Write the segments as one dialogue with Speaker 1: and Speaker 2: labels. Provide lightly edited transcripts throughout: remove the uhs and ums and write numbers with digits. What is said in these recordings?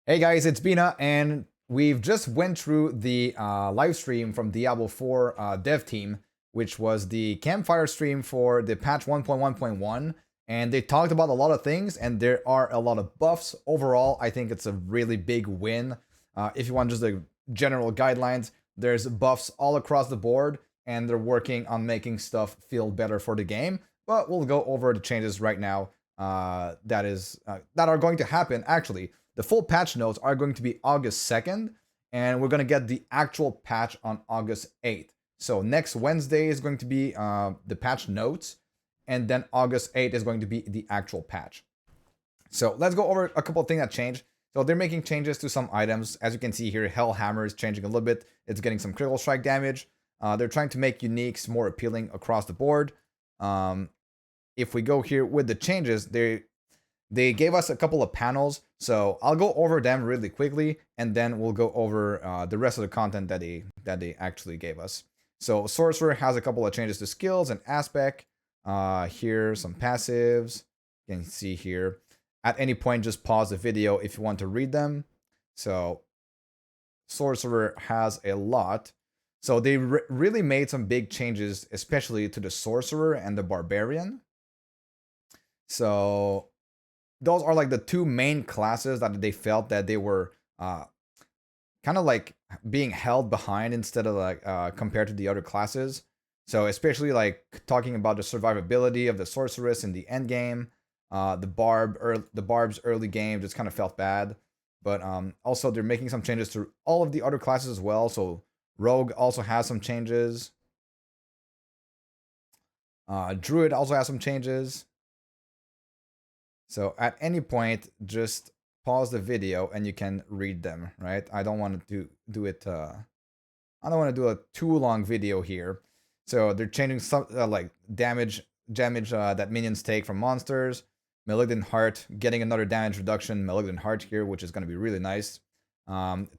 Speaker 1: Hey guys, it's Bina, and we've just went through the live stream from Diablo 4 dev team, which was the Campfire stream for the patch 1.1.1, and they talked about a lot of things, and there are a lot of buffs. Overall, I think it's a really big win. If you want just the general guidelines, there's buffs all across the board, and they're working on making stuff feel better for the game. But we'll go over the changes right now that are going to happen actually. The full patch notes are going to be August 2nd, and we're going to get the actual patch on August 8th. So next Wednesday is going to be the patch notes, and then August 8th is going to be the actual patch. So let's go over a couple of things that changed. So they're making changes to some items. As you can see here, Hellhammer is changing a little bit. It's getting some critical strike damage. They're trying to make uniques more appealing across the board. If we go here with the changes, they gave us a couple of panels, so I'll go over them really quickly, and then we'll go over the rest of the content that they actually gave us. So Sorcerer has a couple of changes to skills and aspect. Here, some passives. You can see here. At any point, just pause the video if you want to read them. So Sorcerer has a lot. So they really made some big changes, especially to the Sorcerer and the Barbarian. So those are like the two main classes that they felt that they were kind of like being held behind instead of like compared to the other classes. So especially like talking about the survivability of the sorceress in the end game, the barb's early game just kind of felt bad. But also they're making some changes to all of the other classes as well. So Rogue also has some changes. Druid also has some changes. So at any point, just pause the video and you can read them, right? I don't want to do it. I don't want to do a too long video here. So they're changing some like damage that minions take from monsters. Malignant Heart getting another damage reduction. Malignant Heart here, which is going to be really nice.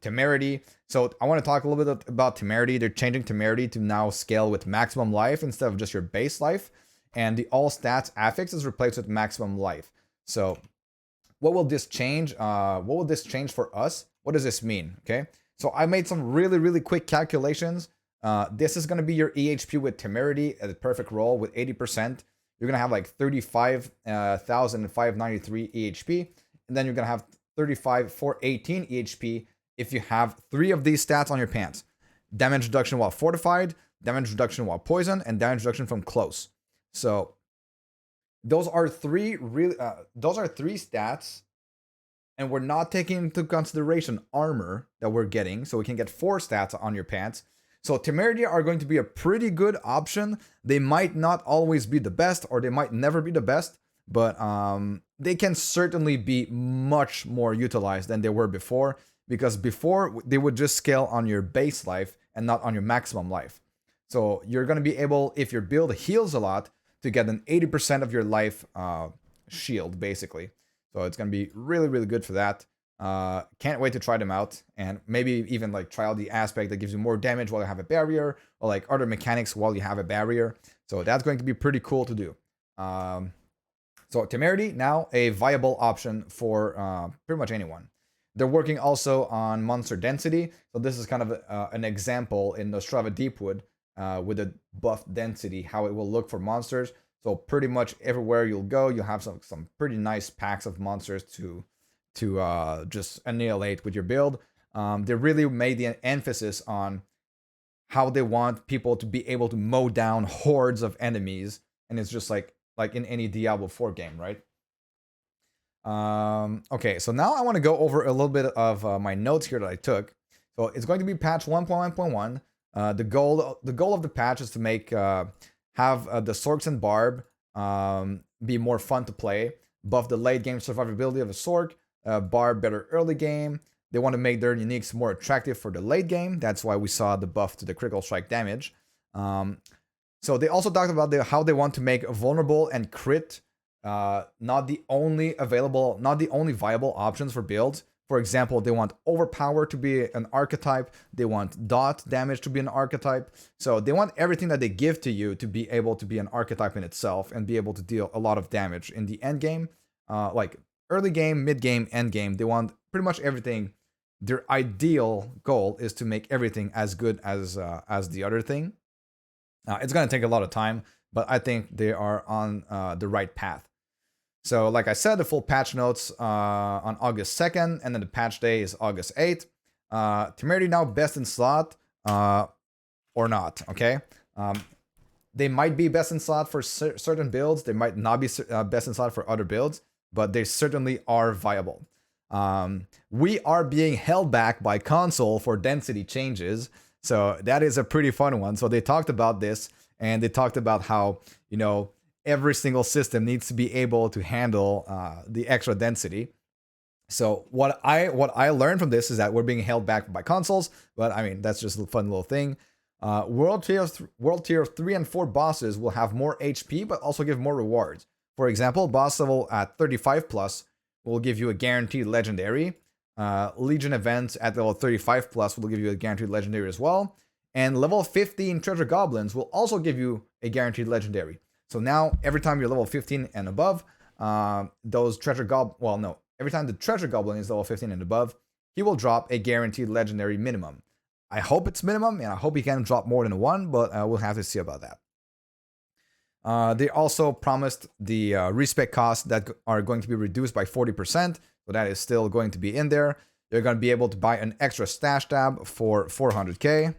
Speaker 1: Temerity. So I want to talk a little bit about Temerity. They're changing Temerity to now scale with maximum life instead of just your base life. And the all stats affix is replaced with maximum life. So what will this change? What will this change for us? What does this mean? Okay. So I made some really quick calculations. This is going to be your EHP with Temerity at a perfect roll with 80%. You're going to have like 35,593 EHP. And then you're going to have 35,418 EHP if you have 3 of these stats on your pants. Damage reduction while fortified, damage reduction while poisoned, and damage reduction from close. So those are three stats, and we're not taking into consideration armor that we're getting, so we can get 4 stats on your pants. So Temerity are going to be a pretty good option. They might not always be the best, or they might never be the best, but they can certainly be much more utilized than they were before, because before they would just scale on your base life and not on your maximum life. So you're going to be able, if your build heals a lot, to get an 80% of your life shield, basically. So it's going to be really good for that. Can't wait to try them out, and maybe even like try out the aspect that gives you more damage while you have a barrier, or like other mechanics while you have a barrier. So that's going to be pretty cool to do. So Temerity, now a viable option for pretty much anyone. They're working also on monster density. So this is kind of an example in Nostrava Deepwood with the buff density, how it will look for monsters. So pretty much everywhere you'll go, you'll have some pretty nice packs of monsters to just annihilate with your build. They really made the emphasis on how they want people to be able to mow down hordes of enemies, and it's just like in any Diablo 4 game, right? Okay, so now I want to go over a little bit of my notes here that I took. So it's going to be patch 1.1.1. The goal of the patch is to make have the Sorks and Barb be more fun to play, buff the late game survivability of the Sork, Barb better early game. They want to make their uniques more attractive for the late game. That's why we saw the buff to the critical strike damage. So they also talked about how they want to make vulnerable and crit not the only viable options for builds. For example, they want overpower to be an archetype. They want dot damage to be an archetype. So they want everything that they give to you to be able to be an archetype in itself and be able to deal a lot of damage in the end game. Like early game, mid game, end game, they want pretty much everything, their ideal goal is to make everything as good as the other thing. It's going to take a lot of time, but I think they are on the right path. So like I said, the full patch notes on August 2nd, and then the patch day is August 8th. Temerity now best in slot or not, okay? They might be best in slot for certain builds. They might not be best in slot for other builds, but they certainly are viable. We are being held back by console for density changes. So that is a pretty fun one. So they talked about this, and they talked about how, you know, every single system needs to be able to handle the extra density. So what I learned from this is that we're being held back by consoles, but I mean, that's just a fun little thing. World tier 3 and 4 bosses will have more HP, but also give more rewards. For example, boss level at 35 plus will give you a guaranteed legendary. Legion events at level 35 plus will give you a guaranteed legendary as well. And level 15 treasure goblins will also give you a guaranteed legendary. So now every time you're level 15 and above, those treasure every time the treasure goblin is level 15 and above, he will drop a guaranteed legendary minimum. I hope it's minimum, and I hope he can drop more than one, but we'll have to see about that. They also promised the respec costs that are going to be reduced by 40%, so that is still going to be in there. You're going to be able to buy an extra stash tab for 400k.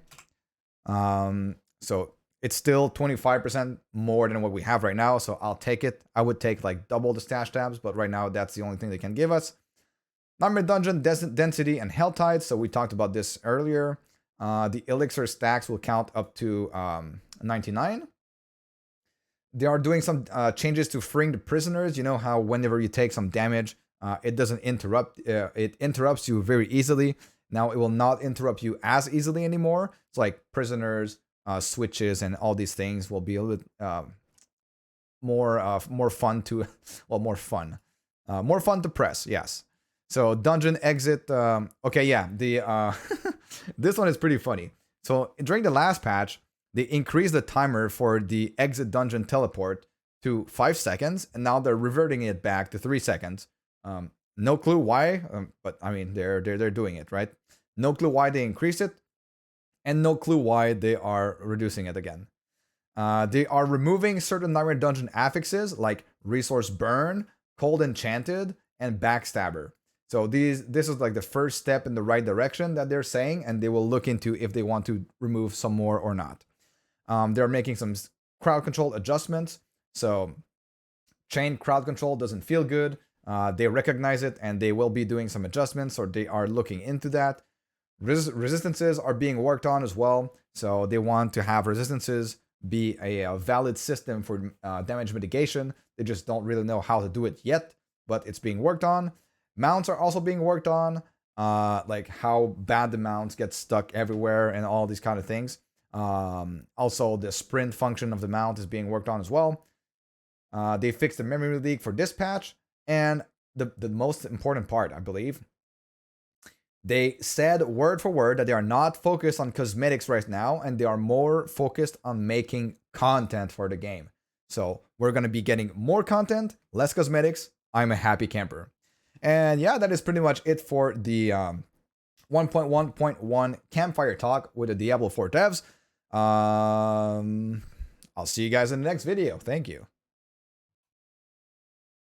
Speaker 1: So it's still 25% more than what we have right now, so I'll take it. I would take like double the stash tabs, but right now that's the only thing they can give us. Nightmare Dungeon density and Hell Tides, so we talked about this earlier. The elixir stacks will count up to 99. They are doing some changes to freeing the prisoners. You know how whenever you take some damage, it doesn't interrupt. It interrupts you very easily. Now it will not interrupt you as easily anymore. It's like prisoners, switches, and all these things will be a little bit more fun to, well, more fun to press. Yes. So dungeon exit. Okay, yeah. The this one is pretty funny. So during the last patch, they increased the timer for the exit dungeon teleport to 5 seconds, and now they're reverting it back to 3 seconds. No clue why, but I mean they're doing it, right? No clue why they increased it, and no clue why they are reducing it again. They are removing certain Nightmare Dungeon affixes like Resource Burn, Cold Enchanted, and Backstabber. So this is like the first step in the right direction that they're saying, and they will look into if they want to remove some more or not. They're making some crowd control adjustments. So chain crowd control doesn't feel good. They recognize it, and they will be doing some adjustments, or they are looking into that. Resistances are being worked on as well. So they want to have resistances be a valid system for damage mitigation. They just don't really know how to do it yet, but it's being worked on. Mounts are also being worked on, like how bad the mounts get stuck everywhere and all these kind of things. Also, the sprint function of the mount is being worked on as well. They fixed the memory leak for this patch, and the most important part, I believe, they said word for word that they are not focused on cosmetics right now, and they are more focused on making content for the game. So we're going to be getting more content, less cosmetics. I'm a happy camper. And yeah, that is pretty much it for the 1.1.1 Campfire talk with the Diablo 4 devs. I'll see you guys in the next video. Thank you.